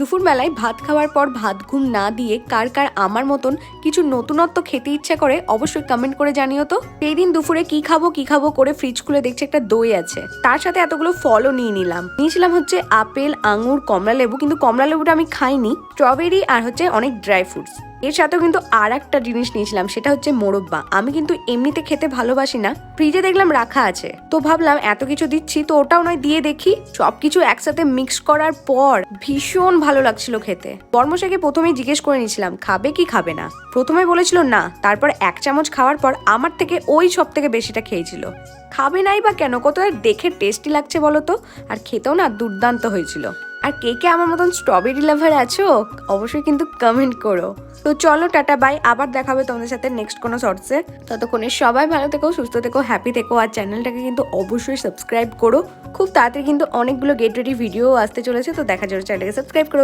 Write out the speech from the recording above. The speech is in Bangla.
দুপুরবেলায় ভাত খাওয়ার পর ভাত ঘুম না দিয়ে কার কার আমার মতন কিছু নতুনত্ব খেতে ইচ্ছে করে অবশ্যই কমেন্ট করে জানিও তো। সেই দিন দুপুরে কি খাবো করে ফ্রিজ খুলে দেখছি একটা দই আছে, তার সাথে এতগুলো ফলও নিয়েছিলাম হচ্ছে আপেল, আঙুর, কমলা লেবু, কিন্তু কমলা লেবুটা আমি খাইনি, স্ট্রবেরি আর হচ্ছে অনেক ড্রাই ফ্রুটস। এর সাথেও কিন্তু আর একটা জিনিস নিয়েছিলাম, সেটা হচ্ছে মোরব্বা। আমি কিন্তু এমনিতে খেতে ভালোবাসি না, ফ্রিজে দেখলাম রাখা আছে, তো ভাবলাম এত কিছু দিচ্ছি তো ওটাও নয় দিয়ে দেখি। সবকিছু একসাথে মিক্স করার পর ভীষণ ভালো লাগছিল খেতে। বর্মশাকে প্রথমেই জিজ্ঞেস করে নিয়েছিলাম খাবে কি খাবে না, প্রথমে বলেছিল না, তারপর এক চামচ খাওয়ার পর আমার থেকে ওই সব থেকে বেশিটা খেয়েছিল। খাবে নাই বা কেন, কত দেখে টেস্টি লাগছে বলো তো, আর খেতেও না দুর্দান্ত হয়েছিল। আর কে কে আমার মতন স্ট্রবেরি লাভার আছো অবশ্যই কিন্তু কমেন্ট করো। তো চলো টাটা বাই, আবার দেখাবে তোমাদের সাথে নেক্সট কোনো শর্টসে। ততক্ষণে সবাই ভালো থেকো, সুস্থ থেকো, হ্যাপি থেকো, আর চ্যানেলটাকে কিন্তু অবশ্যই সাবস্ক্রাইব করো। খুব তাড়াতাড়ি কিন্তু অনেকগুলো গেট রেডি ভিডিও আসতে চলেছে, তো দেখার জন্য চ্যানেলটাকে সাবস্ক্রাইব করো।